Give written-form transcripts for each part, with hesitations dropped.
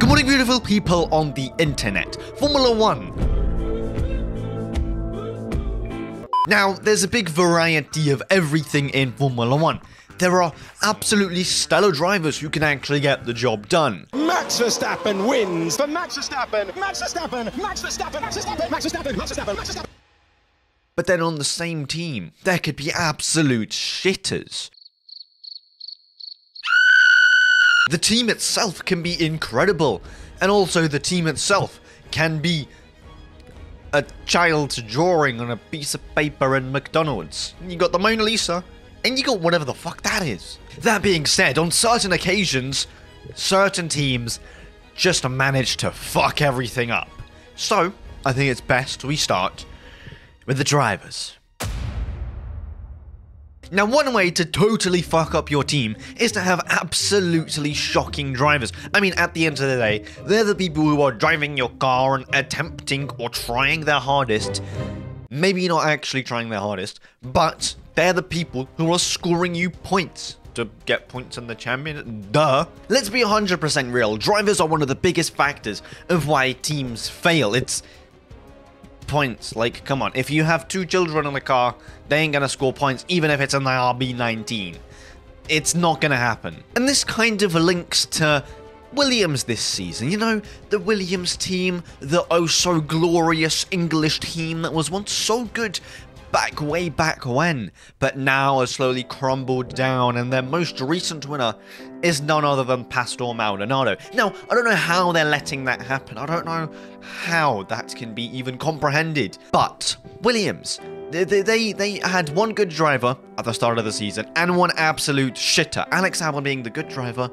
Good morning, beautiful people on the internet. Formula 1. Now, there's a big variety of everything in Formula 1. There are absolutely stellar drivers who can actually get the job done. Max Verstappen wins for Max Verstappen, Max Verstappen, Max Verstappen, Max Verstappen, Max Verstappen, Max Verstappen, Max Verstappen. But then on the same team, there could be absolute shitters. The team itself can be incredible, and also the team itself can be a child's drawing on a piece of paper in McDonald's. You got the Mona Lisa, and you got whatever the fuck that is. That being said, on certain occasions, certain teams just manage to fuck everything up. So, I think it's best we start with the drivers. Now, one way to totally fuck up your team is to have absolutely shocking drivers. I mean, at the end of the day, they're the people who are driving your car and attempting or trying their hardest. Maybe not actually trying their hardest, but they're the people who are scoring you points to get points in the champion. Duh. Let's be 100% real. Drivers are one of the biggest factors of why teams fail. It's points. Like, come on. If you have two children in a car, they ain't gonna score points, even if it's in the RB19. It's not gonna happen. And this kind of links to Williams this season. You know, the Williams team, the oh so glorious English team that was once so good way back when, but now has slowly crumbled down, and their most recent winner is none other than Pastor Maldonado. Now, I don't know how they're letting that happen. I don't know how that can be even comprehended. But Williams, they had one good driver at the start of the season and one absolute shitter. Alex Albon being the good driver,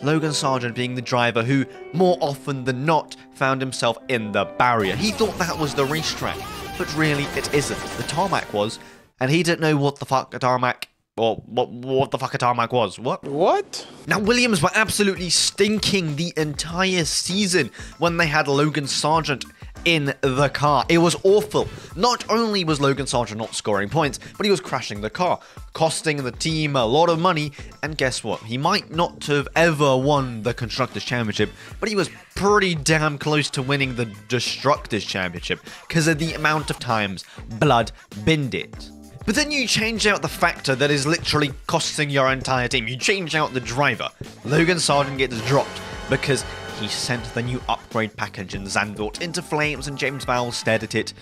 Logan Sargent being the driver who, more often than not, found himself in the barrier. He thought that was the racetrack, but really it isn't. The tarmac was, and he didn't know what the fuck a tarmac, or what the fuck a tarmac was. What? Now, Williams were absolutely stinking the entire season when they had Logan Sargent in the car. It was awful. Not only was Logan Sargent not scoring points, but he was crashing the car, costing the team a lot of money, and guess what? He might not have ever won the Constructors' Championship, but he was pretty damn close to winning the Destructors' Championship because of the amount of times Blood binned it. But then you change out the factor that is literally costing your entire team. You change out the driver. Logan Sargent gets dropped because he sent the new upgrade package in Zandvoort into flames, and James Vowles stared at it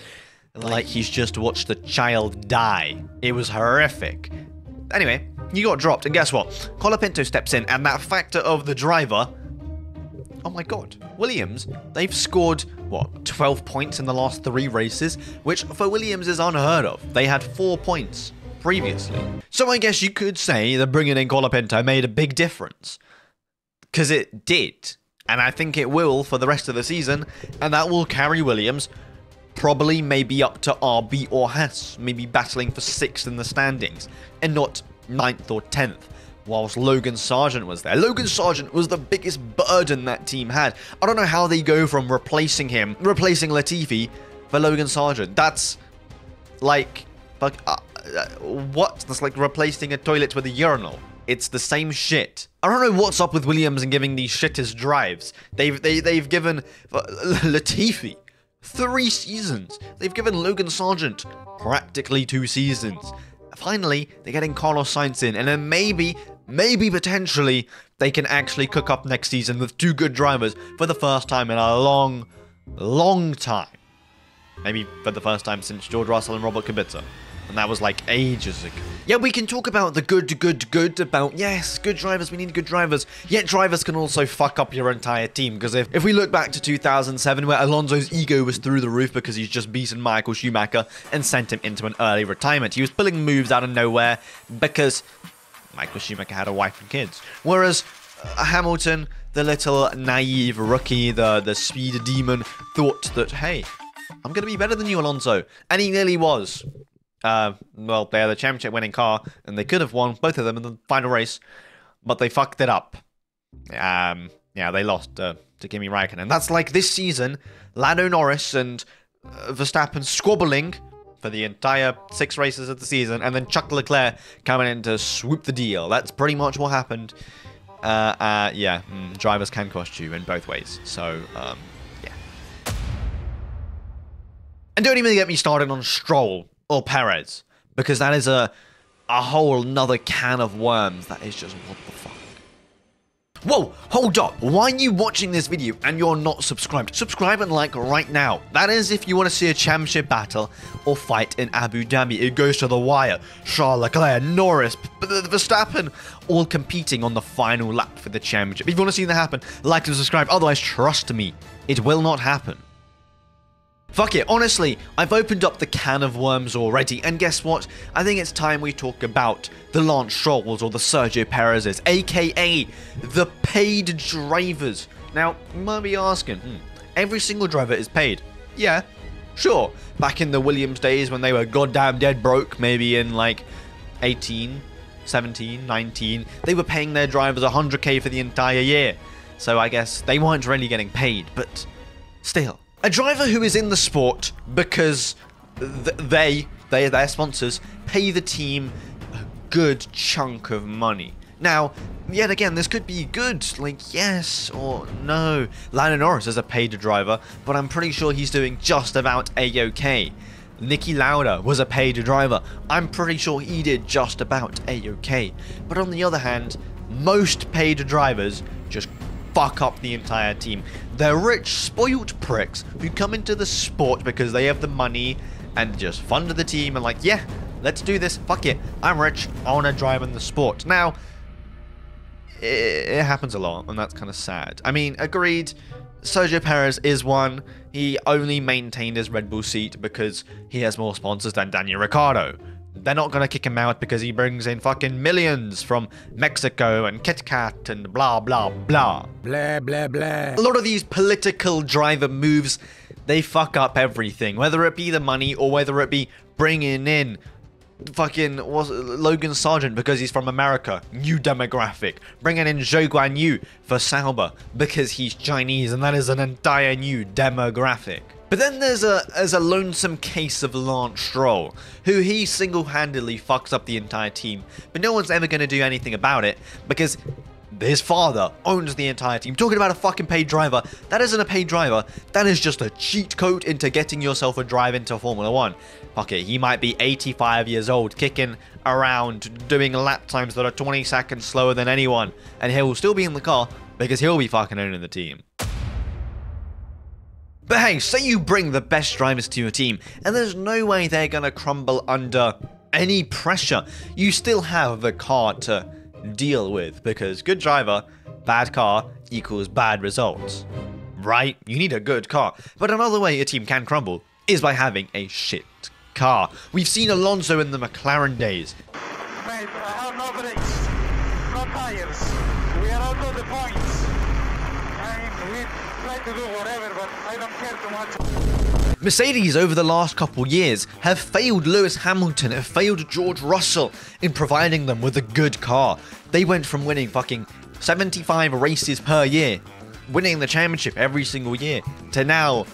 like he's just watched a child die. It was horrific. Anyway, you got dropped, and guess what? Colapinto steps in, and that factor of the driver... Oh my god. Williams, they've scored, what, 12 points in the last 3 races, which for Williams is unheard of. They had 4 points previously. So I guess you could say that bringing in Colapinto made a big difference. Because it did. And I think it will for the rest of the season, and that will carry Williams probably maybe up to RB or Haas, maybe battling for 6th in the standings, and not 9th or 10th, whilst Logan Sargent was there. Logan Sargent was the biggest burden that team had. I don't know how they go from replacing Latifi for Logan Sargent. That's like, what? That's like replacing a toilet with a urinal. It's the same shit. I don't know what's up with Williams and giving these shitters drives. They've given Latifi 3 seasons. They've given Logan Sargent practically 2 seasons. Finally, they're getting Carlos Sainz in, and then maybe potentially they can actually cook up next season with 2 good drivers for the first time in a long time. Maybe for the first time since George Russell and Robert Kubica. And that was like ages ago. Yeah, we can talk about the good about, yes, good drivers, we need good drivers. Yet drivers can also fuck up your entire team. Because if we look back to 2007, where Alonso's ego was through the roof because he's just beaten Michael Schumacher and sent him into an early retirement. He was pulling moves out of nowhere because Michael Schumacher had a wife and kids. Whereas Hamilton, the little naive rookie, the speed demon, thought that, hey, I'm going to be better than you, Alonso. And he nearly was. Well, they had a championship winning car, and they could have won, both of them, in the final race, but they fucked it up. Yeah, they lost to Kimi Räikkönen. That's like this season, Lando Norris and Verstappen squabbling for the entire 6 races of the season, and then Chuck Leclerc coming in to swoop the deal. That's pretty much what happened. Yeah, drivers can cost you in both ways. So, yeah. And don't even get me started on Stroll or Perez, because that is a whole nother can of worms that is just what the fuck. Whoa, hold up. Why are you watching this video and you're not subscribed? Subscribe and like right now. That is if you want to see a championship battle or fight in Abu Dhabi. It goes to the wire. Charles Leclerc, Norris, Verstappen, all competing on the final lap for the championship. If you want to see that happen, like and subscribe. Otherwise, trust me, it will not happen. Fuck it, honestly, I've opened up the can of worms already, and guess what? I think it's time we talk about the Lance Strolls or the Sergio Perez's, aka the paid drivers. Now, you might be asking, every single driver is paid. Yeah, sure. Back in the Williams days when they were goddamn dead broke, maybe in like 18, 17, 19, they were paying their drivers 100k for the entire year. So I guess they weren't really getting paid, but still. A driver who is in the sport because their sponsors, pay the team a good chunk of money. Now, yet again, this could be good, like yes or no. Lando Norris is a paid driver, but I'm pretty sure he's doing just about a-okay. Niki Lauda was a paid driver. I'm pretty sure he did just about a-okay. But on the other hand, most paid drivers just fuck up the entire team. They're rich, spoiled pricks who come into the sport because they have the money and just fund the team and like, yeah, let's do this, fuck it, I'm rich, I want to drive in the sport. Now, it happens a lot, and that's kind of sad. I mean, agreed, Sergio Perez is one. He only maintained his Red Bull seat because he has more sponsors than Daniel Ricciardo. They're not going to kick him out because he brings in fucking millions from Mexico and Kit Kat and blah, blah, blah. Blah, blah, blah. A lot of these political driver moves, they fuck up everything. Whether it be the money or whether it be bringing in fucking Logan Sargent because he's from America, new demographic. Bringing in Zhou Guanyu for Sauber because he's Chinese, and that is an entire new demographic. But then there's a lonesome case of Lance Stroll, who he single-handedly fucks up the entire team, but no one's ever going to do anything about it because his father owns the entire team. Talking about a fucking paid driver, that isn't a paid driver, that is just a cheat code into getting yourself a drive into Formula 1. Fuck it, he might be 85 years old, kicking around, doing lap times that are 20 seconds slower than anyone, and he'll still be in the car because he'll be fucking owning the team. But hey, say you bring the best drivers to your team, and there's no way they're gonna crumble under any pressure. You still have the car to deal with, because good driver, bad car equals bad results. Right? You need a good car. But another way a team can crumble is by having a shit car. We've seen Alonso in the McLaren days. Mate, I have no brakes, no tires. We are out of the points. We try to do whatever, but I don't care too much. Mercedes over the last couple years have failed Lewis Hamilton, have failed George Russell in providing them with a good car. They went from winning fucking 75 races per year, winning the championship every single year, to now,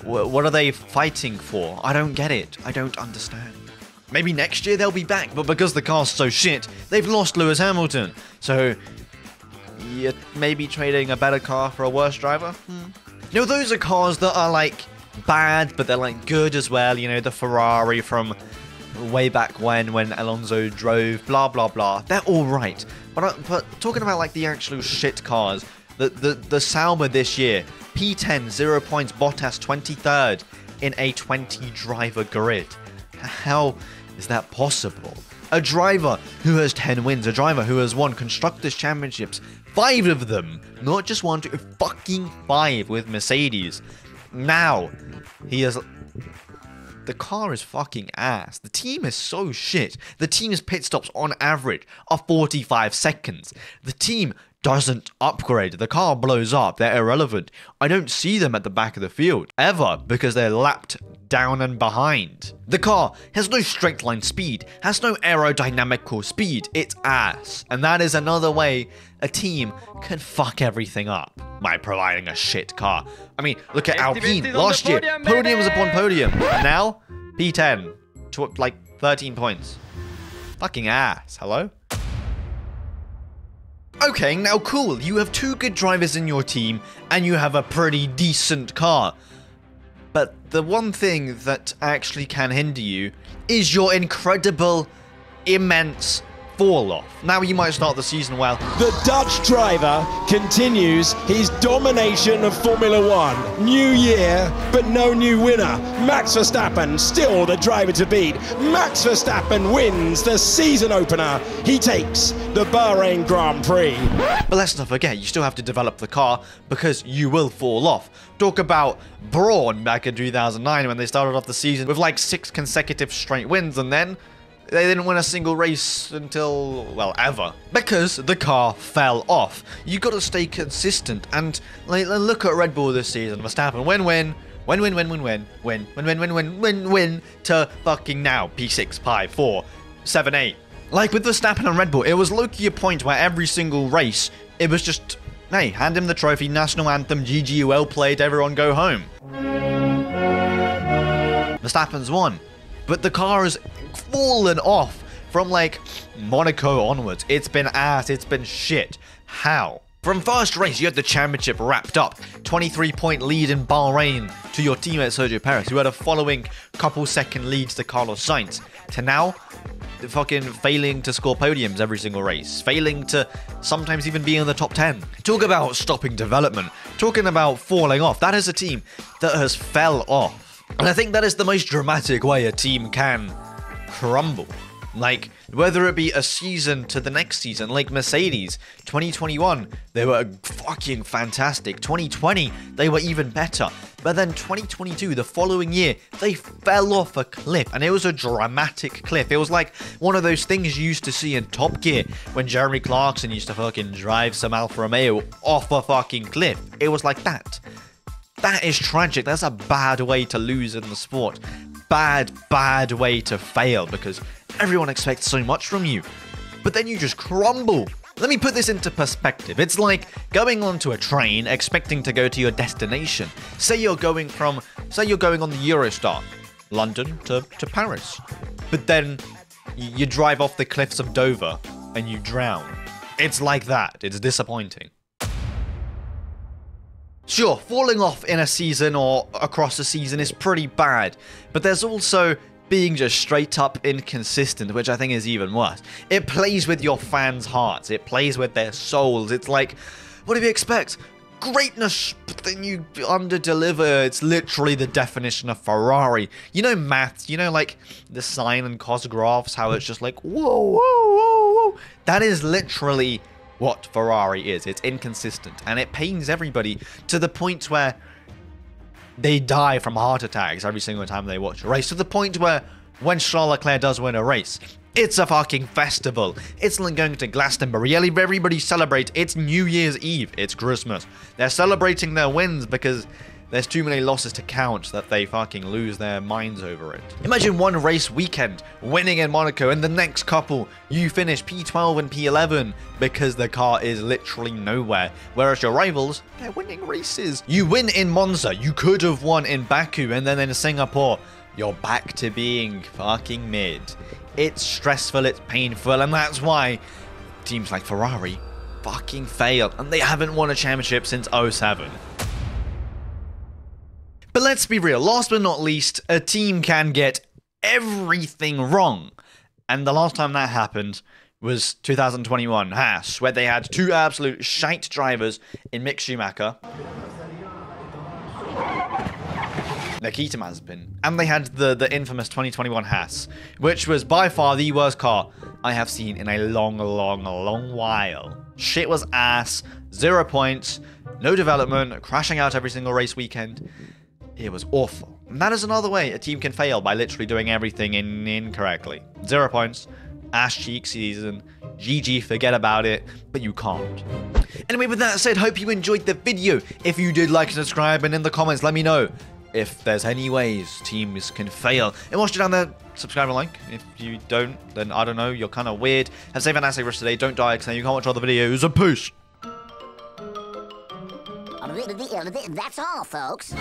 what are they fighting for? I don't get it. I don't understand. Maybe next year they'll be back, but because the car's so shit, they've lost Lewis Hamilton. So, you're maybe trading a better car for a worse driver? No, those are cars that are like bad, but they're like good as well. You know, the Ferrari from way back when Alonso drove, blah, blah, blah. They're all right. But talking about like the actual shit cars, the Sauber this year, P10, 0 points, Bottas 23rd in a 20 driver grid. How is that possible? A driver who has 10 wins, a driver who has won Constructors' Championships, 5 of them, not just 1, 2, fucking 5 with Mercedes. Now, he has... The car is fucking ass. The team is so shit. The team's pit stops on average are 45 seconds. The team doesn't upgrade. The car blows up. They're irrelevant. I don't see them at the back of the field, ever, because they're lapped down and behind. The car has no straight line speed, has no aerodynamical speed. It's ass. And that is another way a team can fuck everything up by providing a shit car. I mean, look at Alpine last year. Podiums upon podium. And now, P10 to like 13 points. Fucking ass. Hello? Okay, now cool, you have 2 good drivers in your team, and you have a pretty decent car. But the one thing that actually can hinder you is your incredible, immense fall-off. Now you might start the season well. The Dutch driver continues his domination of Formula One. New year, but no new winner. Max Verstappen, still the driver to beat. Max Verstappen wins the season opener. He takes the Bahrain Grand Prix. But let's not forget, you still have to develop the car because you will fall off. Talk about Brawn back in 2009 when they started off the season with like 6 consecutive straight wins, and then they didn't win a single race until, well, ever. Because the car fell off. You got to stay consistent. And like, look at Red Bull this season. Verstappen, win, to fucking now. P6, Pi, 4, 7, 8. Like with Verstappen and Red Bull, it was low-key a point where every single race, it was just, hey, hand him the trophy, national anthem, GG, well played, everyone go home. Verstappen's won. But the car has fallen off from like Monaco onwards. It's been ass, it's been shit. How? From first race, you had the championship wrapped up. 23-point lead in Bahrain to your teammate Sergio Perez, who had a following couple-second leads to Carlos Sainz. To now, fucking failing to score podiums every single race. Failing to sometimes even be in the top 10. Talk about stopping development. Talking about falling off. That is a team that has fell off. And I think that is the most dramatic way a team can crumble. Like, whether it be a season to the next season, like Mercedes, 2021, they were fucking fantastic. 2020, they were even better. But then 2022, the following year, they fell off a cliff, and it was a dramatic cliff. It was like one of those things you used to see in Top Gear when Jeremy Clarkson used to fucking drive some Alfa Romeo off a fucking cliff. It was like that. That is tragic. That's a bad way to lose in the sport. Bad way to fail because everyone expects so much from you. But then you just crumble. Let me put this into perspective. It's like going onto a train expecting to go to your destination. Say you're going on the Eurostar, London to Paris. But then you drive off the cliffs of Dover and you drown. It's like that. It's disappointing. Sure, falling off in a season or across a season is pretty bad, but there's also being just straight up inconsistent, which I think is even worse. It plays with your fans' hearts, it plays with their souls. It's like, what do you expect? Greatness, but then you under-deliver. It's literally the definition of Ferrari. You know maths, you know like the sine and cos graphs, how it's just like, whoa. That is literally what Ferrari is. It's inconsistent and it pains everybody to the point where they die from heart attacks every single time they watch a race, to the point where when Charles Leclerc does win a race, it's a fucking festival. It's like going to Glastonbury. Everybody celebrates. It's New Year's Eve. It's Christmas. They're celebrating their wins because there's too many losses to count that they fucking lose their minds over it. Imagine one race weekend, winning in Monaco, and the next couple, you finish P12 and P11 because the car is literally nowhere. Whereas your rivals, they're winning races. You win in Monza, you could have won in Baku, and then in Singapore, you're back to being fucking mid. It's stressful, it's painful, and that's why teams like Ferrari fucking fail, and they haven't won a championship since 07. But let's be real, last but not least, a team can get everything wrong. And the last time that happened was 2021 Haas, where they had 2 absolute shite drivers in Mick Schumacher, Nikita Mazepin, and they had the infamous 2021 Haas, which was by far the worst car I have seen in a long while. Shit was ass, 0 points, no development, crashing out every single race weekend. It was awful. And that is another way a team can fail, by literally doing everything incorrectly. 0 points, ass cheek season, GG, forget about it, but you can't. Anyway, with that said, hope you enjoyed the video. If you did, like and subscribe, and in the comments let me know if there's any ways teams can fail. And watch it down there, subscribe and like. If you don't, then I don't know, you're kind of weird. Have a safe and fantastic rest of the day, don't die, because then you can't watch other videos. A peace! That's all, folks.